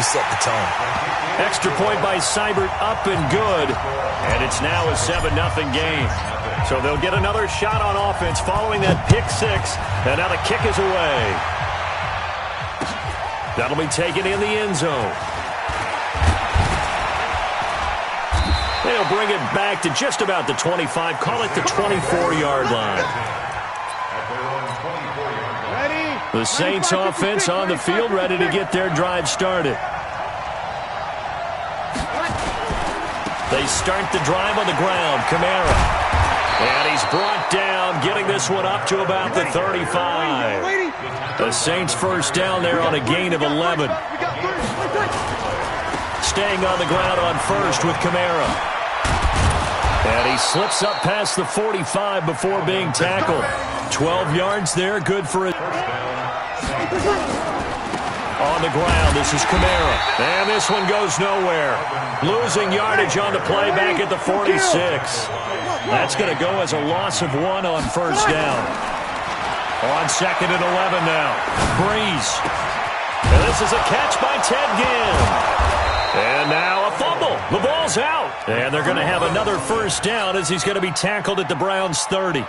set the tone. Extra point by Seibert, up and good. And it's now a 7-0 game. So they'll get another shot on offense following that pick six. And now the kick is away. That'll be taken in the end zone. They'll bring it back to just about the 25. Call it the 24-yard line. The Saints offense on the field, ready to get their drive started. They start the drive on the ground. Kamara. And he's brought down, getting this one up to about the 35. The Saints first down there on a gain of 11. Staying on the ground on first with Kamara. And he slips up past the 45 before being tackled. 12 yards there, good for it. On the ground, this is Kamara. And this one goes nowhere. Losing yardage on the play back at the 46. That's going to go as a loss of 1 on first down. On second and 11 now. Breeze. And this is a catch by Ted Ginn. And now a fumble. The ball's out. And they're going to have another first down as he's going to be tackled at the Browns' 30.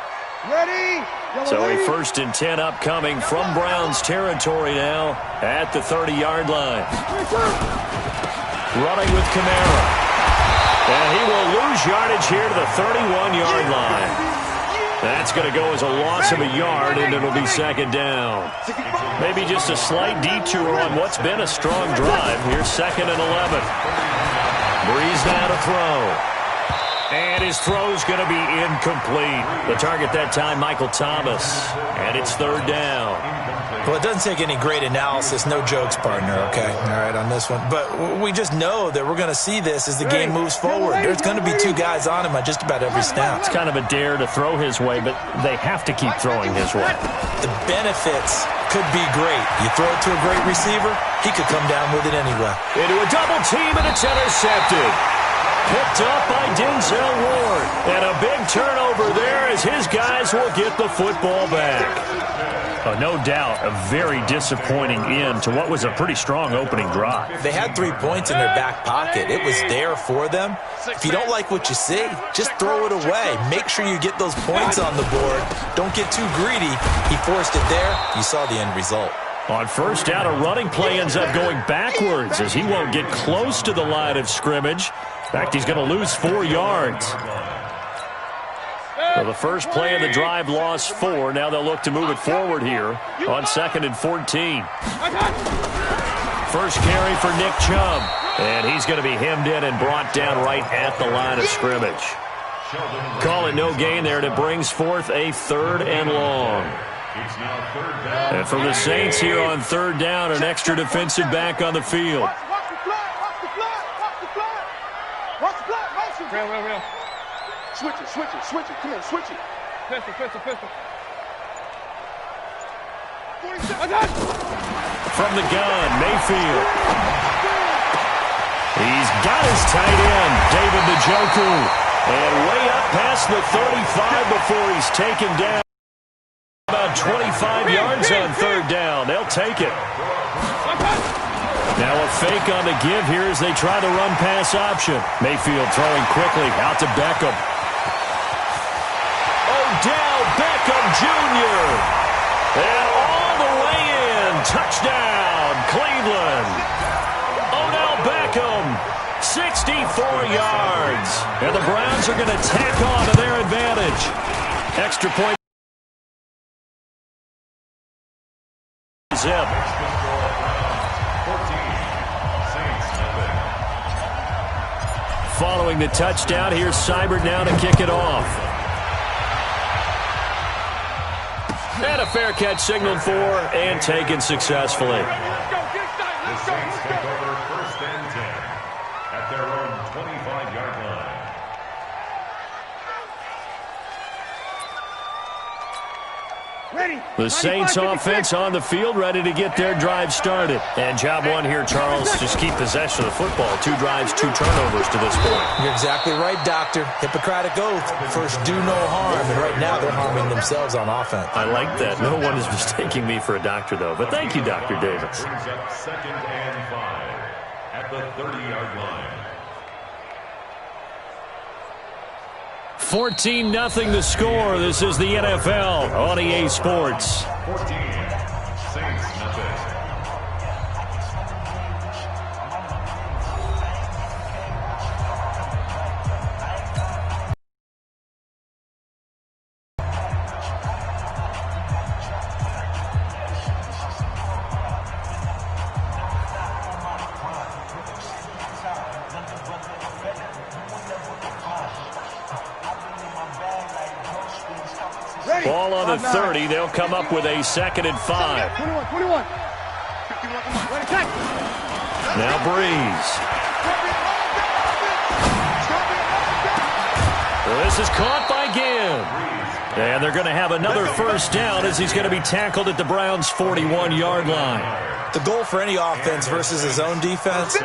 Ready? So a 1st and 10 upcoming from Browns territory now at the 30-yard line. Running with Kamara. And he will lose yardage here to the 31-yard line. That's going to go as a loss of a yard, and it'll be second down. Maybe just a slight detour on what's been a strong drive. Here's 2nd and 11. Breeze now to throw. And his throw's going to be incomplete. The target that time, Michael Thomas. And it's 3rd down. Well, it doesn't take any great analysis. No jokes, partner, okay? All right, on this one. But we just know that we're going to see this as the game moves forward. There's going to be 2 guys on him on just about every snap. It's kind of a dare to throw his way, but they have to keep throwing his way. The benefits could be great. You throw it to a great receiver, he could come down with it anyway. Into a double team, and it's intercepted. Picked up by Denzel Ward. And a big turnover there as his guys will get the football back. No doubt a very disappointing end to what was a pretty strong opening drive. They had 3 points in their back pocket. It was there for them. If you don't like what you see, just throw it away. Make sure you get those points on the board. Don't get too greedy. He forced it there. You saw the end result. On first down, a running play ends up going backwards as he won't get close to the line of scrimmage. In fact, he's going to lose 4 yards. So the first play of the drive lost 4. Now they'll look to move it forward here on 2nd and 14. First carry for Nick Chubb. And he's going to be hemmed in and brought down right at the line of scrimmage. Call it no gain there, and it brings forth a 3rd and long. And for the Saints here on 3rd down, an extra defensive back on the field. Real. Switch it. Come on, switch it. Pistol. From the gun, Mayfield. He's got his tight end, David Njoku. And way up past the 35 before he's taken down. About 25 yards on 3rd down. They'll take it. Now a fake on the give here as they try the run-pass option. Mayfield throwing quickly out to Beckham. Odell Beckham Jr. And all the way in. Touchdown, Cleveland. Odell Beckham, 64 yards. And the Browns are going to tack on to their advantage. Extra point. Zip. Following the touchdown, here's Seibert now to kick it off. And a fair catch signaled for and taken successfully. The Saints take over 1st and 10 at their own 25-yard line. The Saints offense on the field, ready to get their drive started. And job 1 here, Charles, just keep possession of the football. 2 drives, 2 turnovers to this point. You're exactly right, Doctor. Hippocratic oath. First, do no harm. And right now, they're harming themselves on offense. I like that. No one is mistaking me for a doctor, though. But thank you, Dr. Davis. Brings up 2nd and 5. at the 30-yard line. 14-0 the score. This is the NFL on EA Sports. 14, Saints nothing. Ball on the 30. They'll come up with a 2nd and 5. 21. Now Breeze. This is caught by Gibb. And they're going to have another first down as he's going to be tackled at the Browns' 41-yard line. The goal for any offense versus his own defense,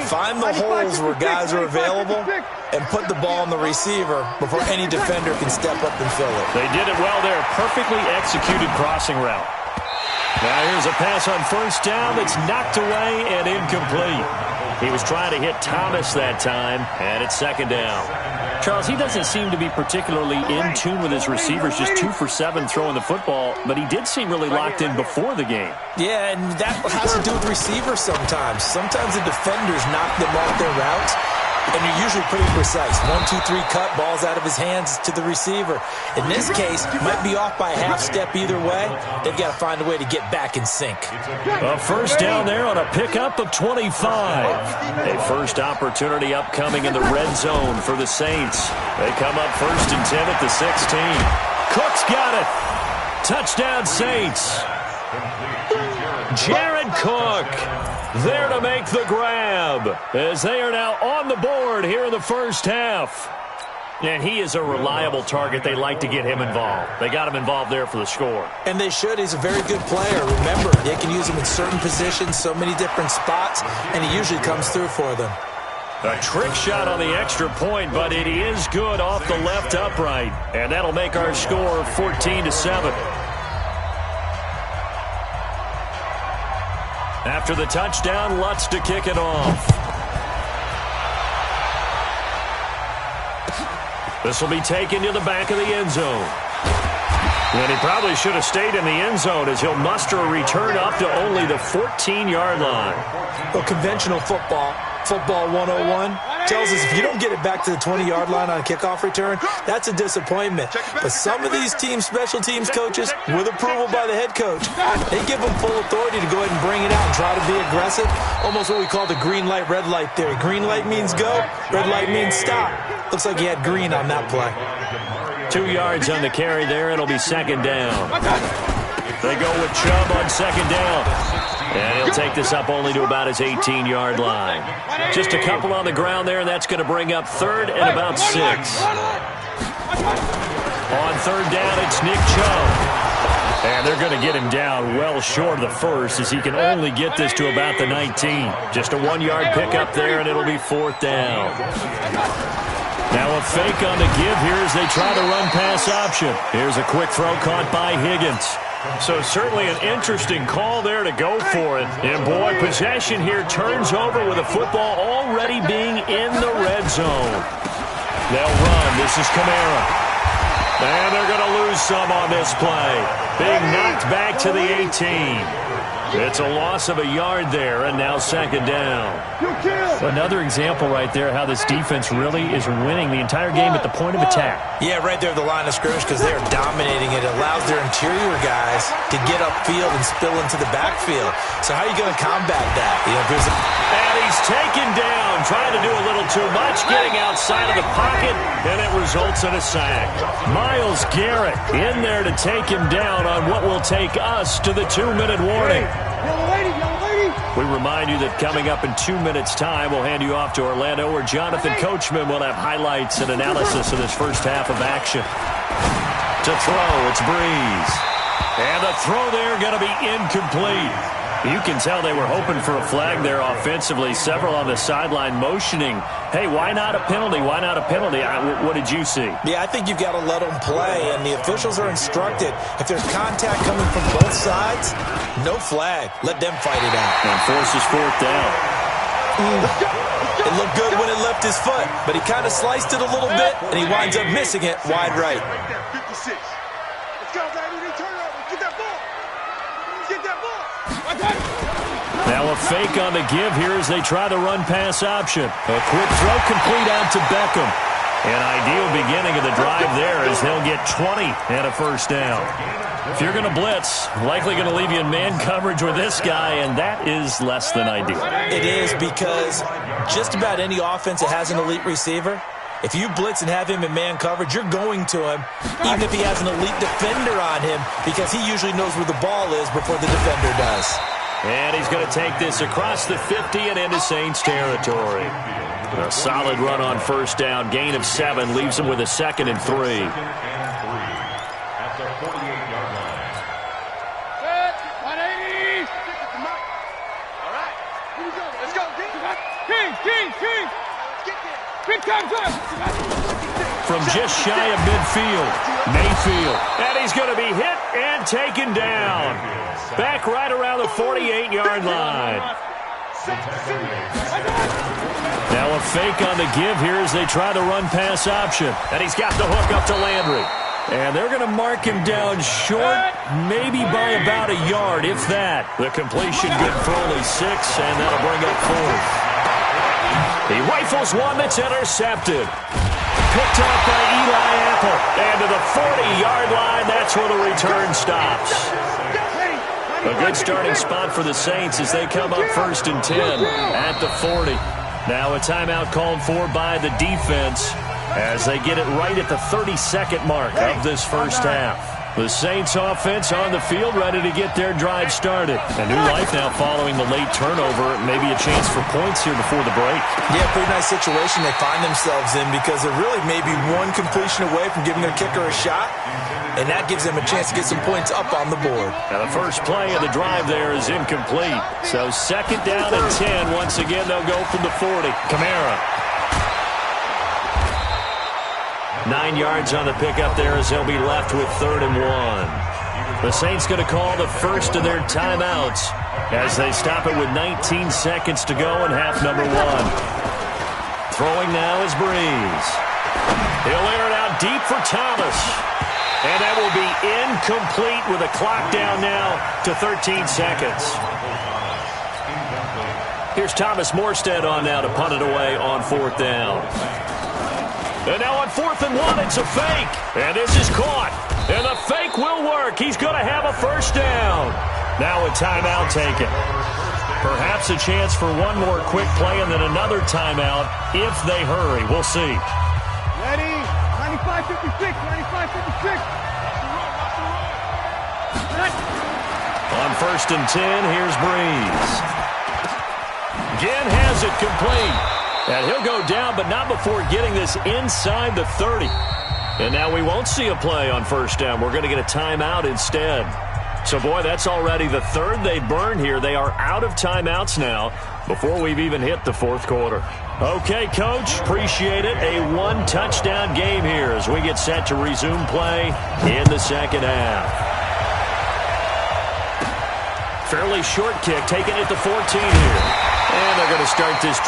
find the holes where guys are available and put the ball on the receiver before any defender can step up and fill it. They did it well there. Perfectly executed crossing route. Now here's a pass on first down that's knocked away and incomplete. He was trying to hit Thomas that time, and it's 2nd down. Charles, he doesn't seem to be particularly in tune with his receivers, just 2 for 7 throwing the football, but he did seem really locked in before the game. Yeah, and that has to do with receivers sometimes. Sometimes the defenders knock them off their routes, and you're usually pretty precise. 1, 2, 3 cut, balls out of his hands to the receiver. In this case, might be off by a half step either way. They've got to find a way to get back in sync. A first down there on a pickup of 25. A first opportunity upcoming in the red zone for the Saints. They come up 1st and 10 at the 16. Cook's got it. Touchdown Saints. Jared Cook there to make the grab as they are now on the board here in the first half. And he is a reliable target. They like to get him involved. They got him involved there for the score. And they should. He's a very good player. Remember, they can use him in certain positions, so many different spots, and he usually comes through for them. A trick shot on the extra point, but it is good off the left upright. And that'll make our score 14-7. After the touchdown, Lutz to kick it off. This will be taken to the back of the end zone. And he probably should have stayed in the end zone as he'll muster a return up to only the 14-yard line. Well, conventional football 101, tells us if you don't get it back to the 20-yard line on a kickoff return, that's a disappointment. But some of these teams, special teams coaches, with approval by the head coach, they give them full authority to go ahead and bring it out and try to be aggressive. Almost what we call the green light, red light theory. Green light means go, red light means stop. Looks like he had green on that play. 2 yards on the carry there. It'll be 2nd down. They go with Chubb on 2nd down. And he'll take this up only to about his 18-yard line. Just a couple on the ground there, and that's going to bring up 3rd and about 6. On 3rd down, it's Nick Chubb. And they're going to get him down well short of the first as he can only get this to about the 19. Just a 1-yard pickup there, and it'll be 4th down. Now a fake on the give here as they try to run pass option. Here's a quick throw caught by Higgins. So certainly an interesting call there to go for it. And boy, possession here turns over with the football already being in the red zone. They'll run. This is Kamara. And they're going to lose some on this play. Being knocked back to the 18. It's a loss of a yard there, and now 2nd down. Another example right there how this defense really is winning the entire game at the point of attack. Yeah, right there at the line of scrimmage because they're dominating it. It allows their interior guys to get upfield and spill into the backfield. So how are you going to combat that? And he's taken down, trying to do a little too much, getting outside of the pocket, and it results in a sack. Myles Garrett in there to take him down on what will take us to the 2-minute warning. We remind you that coming up in 2 minutes' time, we'll hand you off to Orlando, where Jonathan Coachman will have highlights and analysis of this first half of action. To throw, it's Breeze. And the throw there going to be incomplete. You can tell they were hoping for a flag there offensively. Several on the sideline motioning, hey, why not a penalty? Why not a penalty? What did you see? Yeah, I think you've got to let them play, and the officials are instructed. If there's contact coming from both sides, no flag. Let them fight it out. And forces 4th down. It looked good when it left his foot, but he kind of sliced it a little bit, and he winds up missing it wide right. Right there, 56. Let's go, baby. Turn over. Get that ball. Get that ball. Now a fake on the give here as they try the run-pass option. A quick throw complete out to Beckham. An ideal beginning of the drive there as they'll get 20 and a first down. If you're going to blitz, likely going to leave you in man coverage with this guy, and that is less than ideal. It is, because just about any offense that has an elite receiver, if you blitz and have him in man coverage, you're going to him, even if he has an elite defender on him, because he usually knows where the ball is before the defender does. And he's going to take this across the 50 and into Saints territory. A solid run on first down. Gain of 7 leaves him with a 2nd and 3. At the 48-yard line. Set. 180. All right. Here we go. Let's go. King. Big time time. From just shy of midfield, Mayfield. And he's going to be hit and taken down. Back right around the 48-yard line. Now a fake on the give here as they try the run-pass option. And he's got the hook up to Landry. And they're going to mark him down short, maybe by about a yard, if that. The completion good for only 6, and that'll bring up 4th. He rifles one that's intercepted. Picked up by Eli Apple. And to the 40-yard line, that's where the return stops. A good starting spot for the Saints as they come up 1st and 10 at the 40. Now a timeout called for by the defense as they get it right at the 32nd mark of this first half. The Saints offense on the field ready to get their drive started. A new life now following the late turnover. Maybe a chance for points here before the break. Yeah, pretty nice situation they find themselves in, because they're really maybe one completion away from giving their kicker a shot, and that gives them a chance to get some points up on the board. Now the first play of the drive there is incomplete. So 2nd down and 10. Once again, they'll go from the 40. Kamara. 9 yards on the pickup there as they'll be left with 3rd and 1. The Saints going to call the first of their timeouts as they stop it with 19 seconds to go in half number 1. Throwing now is Breeze. He'll air it out deep for Thomas. And that will be incomplete with a clock down now to 13 seconds. Here's Thomas Morstead on now to punt it away on 4th down. And now on 4th and 1, it's a fake. And this is caught. And the fake will work. He's going to have a first down. Now a timeout taken. Perhaps a chance for one more quick play and then another timeout if they hurry. We'll see. Ready? 95-56. 95-56. On 1st and 10, here's Breeze. Again has it complete. And he'll go down, but not before getting this inside the 30. And now we won't see a play on first down. We're going to get a timeout instead. So, boy, that's already the 3rd they burned here. They are out of timeouts now before we've even hit the 4th quarter. Okay, Coach, appreciate it. A 1-touchdown game here as we get set to resume play in the 2nd half. Fairly short kick, taking it to 14 here. And they're going to start this.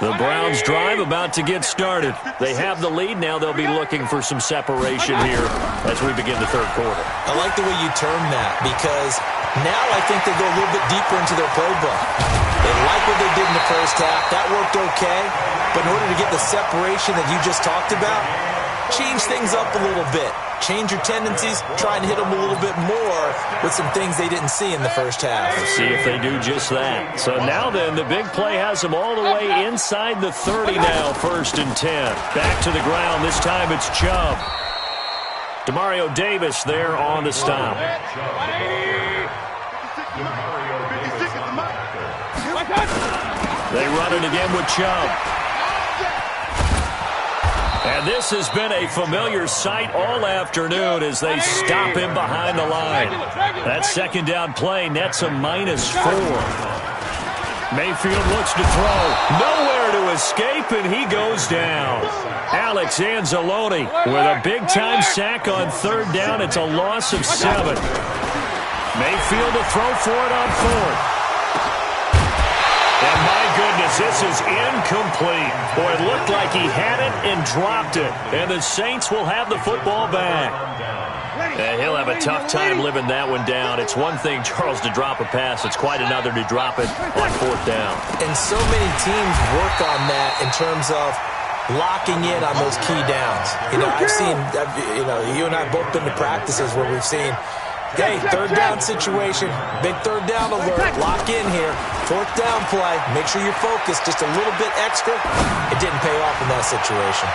The Browns drive about to get started. They have the lead. Now they'll be looking for some separation here as we begin the 3rd quarter. I like the way you term that, because now I think they go a little bit deeper into their playbook. They like what they did in the first half. That worked okay. But in order to get the separation that you just talked about, change things up a little bit. Change your tendencies, try and hit them a little bit more with some things they didn't see in the first half. Let's see if they do just that. So now then, the big play has them all the way inside the 30 now, 1st and 10. Back to the ground. This time it's Chubb. Demario Davis there on the stop. They run it again with Chubb. And this has been a familiar sight all afternoon as they stop him behind the line. That 2nd down play nets a -4. Mayfield looks to throw. Nowhere to escape, and he goes down. Alex Anzalone with a big-time sack on third down. It's a loss of 7. Mayfield to throw for it on fourth. And my goodness, this is incomplete. Boy, it looked like he had it and dropped it. And the Saints will have the football back. And he'll have a tough time living that one down. It's one thing, Charles, to drop a pass. It's quite another to drop it on fourth down. And so many teams work on that in terms of locking in on those key downs. I've seen, you and I have both been to practices where we've seen, hey, third down situation, big third down alert, lock in here, fourth down play, make sure you're focused just a little bit extra. It didn't pay off in that situation.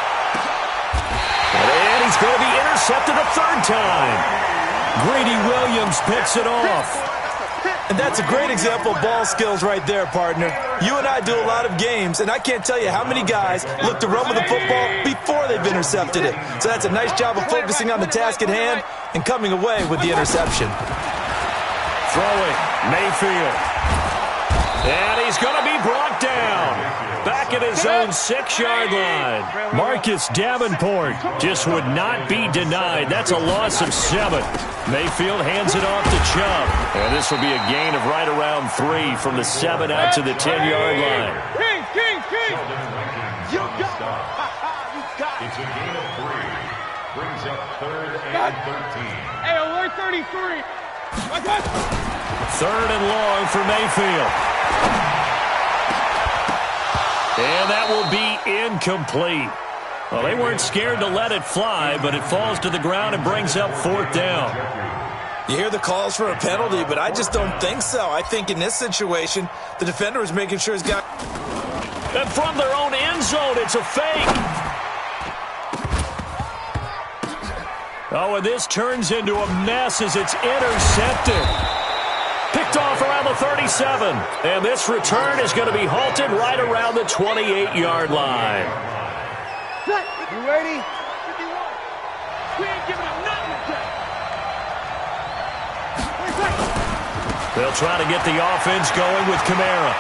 And he's going to be intercepted a third time. Greedy Williams picks it off. And that's a great example of ball skills right there, partner. You and I do a lot of games, and I can't tell you how many guys look to run with the football before they've intercepted it. So that's a nice job of focusing on the task at hand and coming away with the interception. Throwing, Mayfield. And he's going to be brought down. Back at his own 6-yard line. Marcus Davenport just would not be denied. That's a loss of 7. Mayfield hands it off to Chubb. And this will be a gain of right around 3 from the 7 out to the 10-yard line. King. You got it. It's a gain of 3. Brings up 3rd and 13. Hey, alert 33. Third and long for Mayfield. And that will be incomplete. Well, they weren't scared to let it fly, but it falls to the ground and brings up fourth down. You hear the calls for a penalty, but I just don't think so. I think in this situation, the defender is making sure he's got... And from their own end zone, it's a fake. Oh, and this turns into a mess as it's intercepted. Picked off around the 37. And this return is going to be halted right around the 28-yard line. You ready? 51. We ain't giving up nothing today. They'll try to get the offense going with Kamara.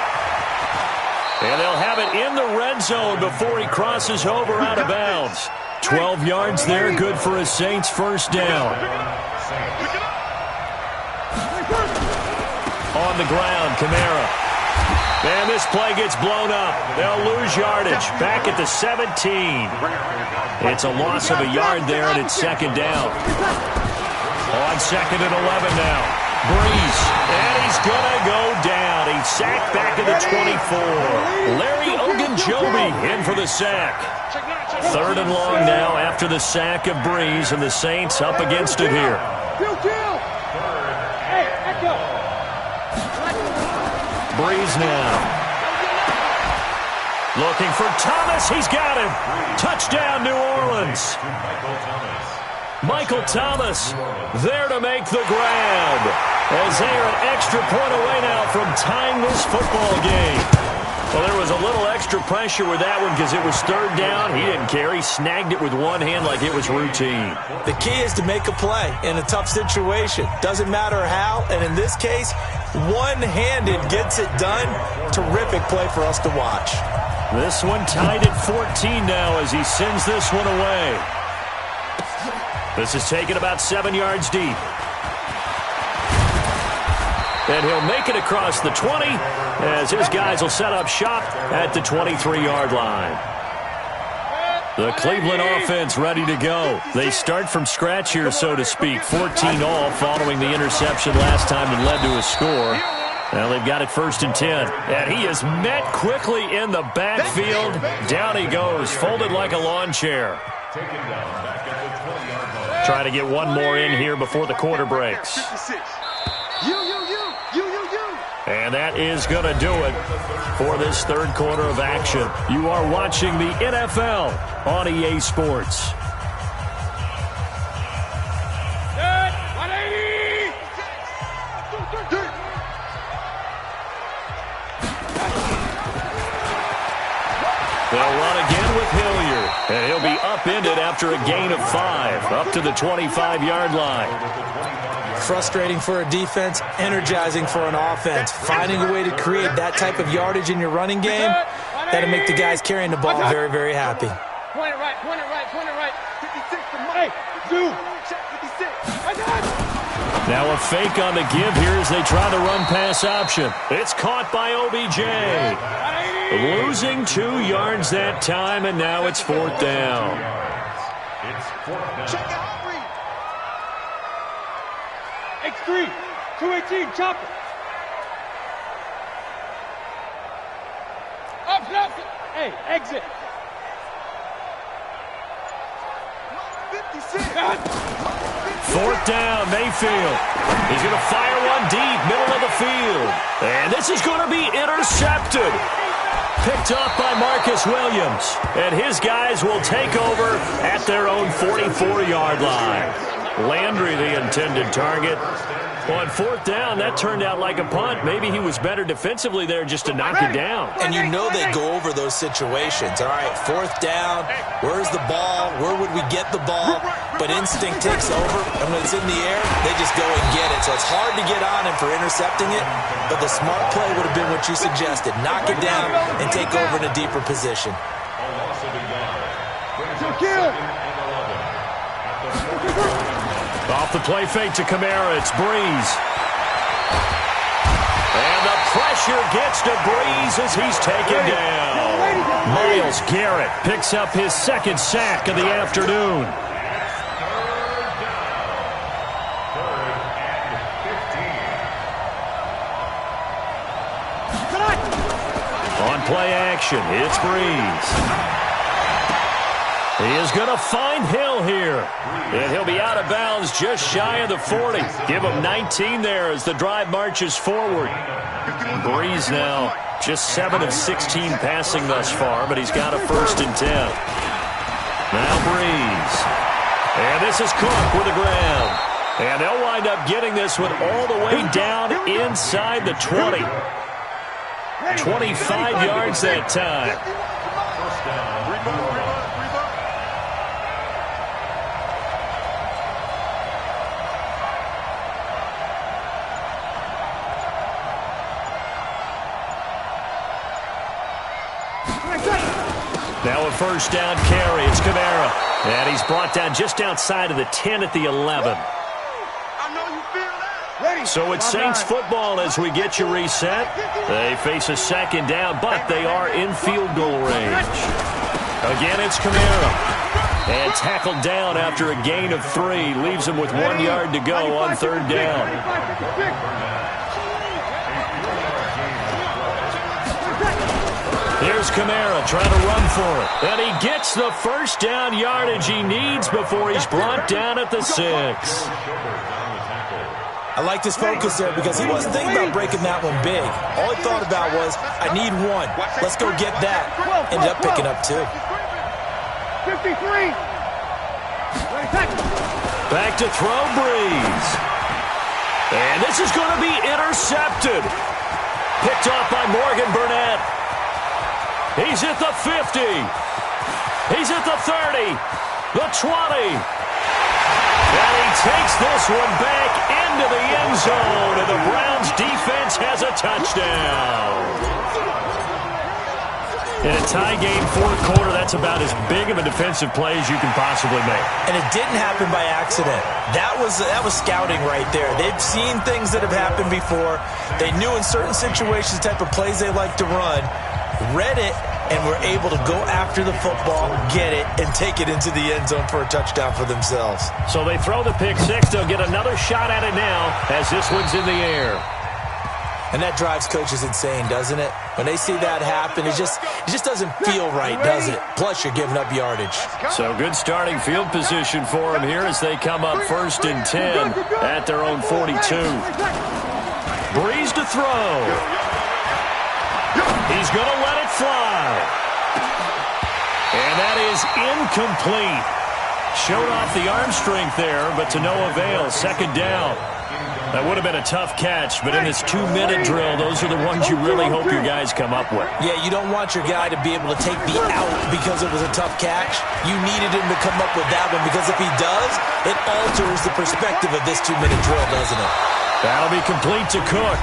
And they'll have it in the red zone before he crosses over out of bounds. 12 yards there, good for a Saints first down. On the ground, Kamara. And this play gets blown up. They'll lose yardage. Back at the 17. It's a loss of a yard there, and it's second down. On second and 11 now. Breeze. And he's going to go down. He's sacked back at the 24. Larry Ogunjobi in for the sack. Third and long now after the sack of Breeze, and the Saints up against it here. Breeze now. Looking for Thomas. He's got him. Touchdown, New Orleans. Michael Thomas there to make the grab, as they are an extra point away now from tying this football game. Well, there was a little extra pressure with that one because it was third down. He didn't care. He snagged it with one hand like it was routine. The key is to make a play in a tough situation. Doesn't matter how, and in this case, one-handed gets it done. Terrific play for us to watch. This one tied at 14 now as he sends this one away. This is taken about 7 yards deep. And he'll make it across the 20 as his guys will set up shop at the 23-yard line. The Cleveland offense ready to go. They start from scratch here, so to speak. 14 all following the interception last time that led to a score. Now they've got it 1st and 10. And he is met quickly in the backfield. Down he goes, folded like a lawn chair. Try to get one more in here before the quarter breaks. And that is going to do it for this third quarter of action. You are watching the NFL on EA Sports. They'll run again with Hilliard, and he'll be upended after a gain of 5, up to the 25-yard line. Frustrating for a defense, energizing for an offense. Finding a way to create that type of yardage in your running game, That'll make the guys carrying the ball very, very happy. Point it right, point it right, point it right. 56 to Mike. 2. Check 56. I got it. Now a fake on the give here as they try the run-pass option. It's caught by OBJ. Losing 2 yards that time, and now it's 4th down. It's 4th down. Check out Humphrey. X3. 218. Chopper. Up. Hey, exit. 56. 4th down, Mayfield. He's going to fire one deep, middle of the field. And this is going to be intercepted. Picked up by Marcus Williams. And his guys will take over at their own 44-yard line. Landry, the intended target. On 4th down, that turned out like a punt. Maybe he was better defensively there just to knock it down. And you know they go over those situations. All right, 4th down, where's the ball? Where would we get the ball? But instinct takes over, and when it's in the air, they just go and get it. So it's hard to get on him for intercepting it, but the smart play would have been what you suggested. Knock it down and take over in a deeper position. A loss of a yard. Kill. Off the play fake to Kamara, it's Breeze. And the pressure gets to Breeze as he's taken down. Myles Garrett picks up his 2nd sack of the afternoon. 3rd and 15. On play action, it's Breeze. He is going to find Hill here. And he'll be out of bounds just shy of the 40. Give him 19 there as the drive marches forward. Breeze now just 7 of 16 passing thus far, but he's got a 1st and 10. Now Breeze. And this is Cook with the ground. And they'll wind up getting this one all the way down inside the 20. 25 yards that time. 1st down. Now a 1st down carry. It's Kamara. And he's brought down just outside of the 10 at the 11. I know you feel that. So it's Saints football as we get you reset. They face a 2nd down, but they are in field goal range. Again, it's Kamara. And tackled down after a gain of 3. Leaves him with 1 yard to go on 3rd down. Here's Kamara trying to run for it. And he gets the 1st down yardage he needs before he's brought down at the 6. I liked his focus there because he wasn't thinking about breaking that one big. All he thought about was, I need 1. Let's go get that. Ended up picking up 2. 53. Back to throw, Breeze. And this is going to be intercepted. Picked off by Morgan Burnett. He's at the 50. He's at the 30. The 20. And he takes this one back into the end zone. And the Browns defense has a touchdown. In a tie game, 4th quarter, that's about as big of a defensive play as you can possibly make. And it didn't happen by accident. That was scouting right there. They've seen things that have happened before. They knew in certain situations the type of plays they like to run, read it, and were able to go after the football, get it, and take it into the end zone for a touchdown for themselves. So they throw the pick 6. They'll get another shot at it now as this one's in the air. And that drives coaches insane, doesn't it? When they see that happen, it just doesn't feel right, does it? Plus, you're giving up yardage. So good starting field position for them here as they come up 1st and 10 at their own 42. Breeze to throw. He's going to let it fly. And that is incomplete. Showed off the arm strength there, but to no avail. 2nd down. That would have been a tough catch, but in this 2-minute drill, those are the ones you really hope your guys come up with. Yeah, you don't want your guy to be able to take the out because it was a tough catch. You needed him to come up with that one because if he does, it alters the perspective of this 2-minute drill, doesn't it? That'll be complete to Cook.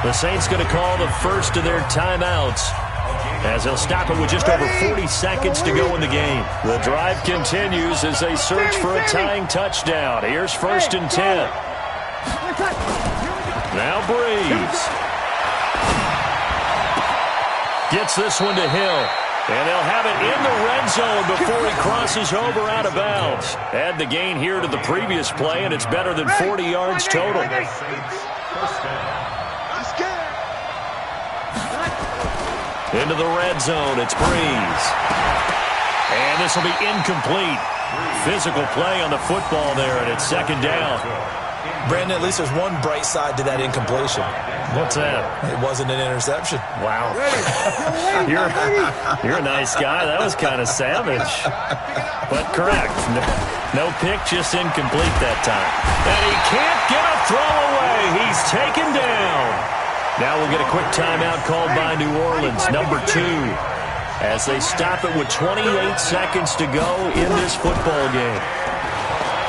The Saints going to call the first of their timeouts. as they'll stop it with just over 40 seconds to go in the game. The drive continues as they search for a tying touchdown. Here's 1st and 10. Now Breeze. Gets this one to Hill. And they'll have it in the red zone before he crosses over out of bounds. Add the gain here to the previous play, and it's better than 40 yards total. Into the red zone, it's Breeze. And this will be incomplete. Physical play on the football there, and it's 2nd down. Brandon, at least there's one bright side to that incompletion. What's that? It wasn't an interception. Wow. You're a nice guy. That was kind of savage. But correct. No pick, just incomplete that time. And he can't get a throw away. He's taken down. Now we'll get a quick timeout called by New Orleans, number 2, as they stop it with 28 seconds to go in this football game.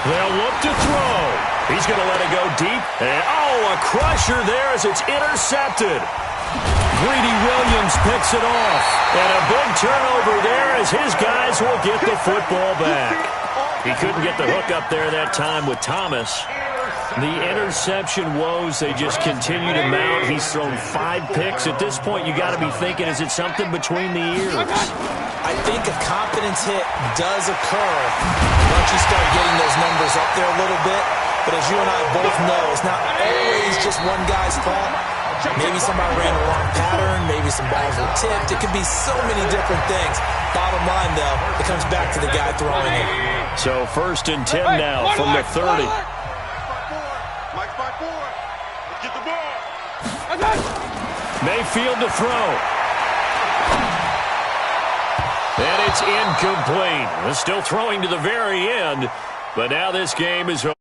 They'll look to throw. He's going to let it go deep. And, a crusher there as it's intercepted. Greedy Williams picks it off. And a big turnover there as his guys will get the football back. He couldn't get the hook up there that time with Thomas. The interception woes, they just continue to mount. He's thrown 5 picks. At this point, you got to be thinking, is it something between the ears? I think a confidence hit does occur once you start getting those numbers up there a little bit. But as you and I both know, it's not always just one guy's fault. Maybe somebody ran the wrong pattern. Maybe some balls were tipped. It could be so many different things. Bottom line, though, it comes back to the guy throwing it. So 1st and 10 now from the 30. Get the ball. Mayfield to throw. And it's incomplete. Still throwing to the very end. But now this game is over.